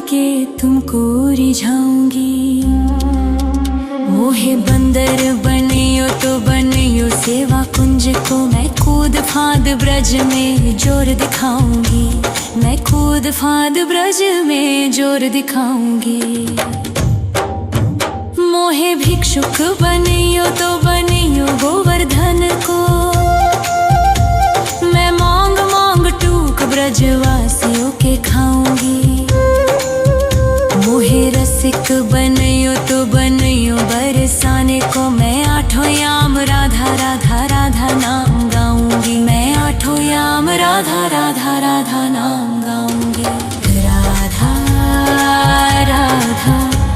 के तुमको रिझाऊंगी। मोहे बंदर बनियो तो बनियो सेवा कुंज को, मैं कूद फांद ब्रज में जोर दिखाऊंगी। मैं कूद फांद ब्रज में जोर दिखाऊंगी। मोहे भिक्षुक बनियो तो बनियो गोवर्धन को, मैं मांग मांग टूक ब्रजवासियों के खाऊंगी। मोहे रसिक बनियो तो बनियो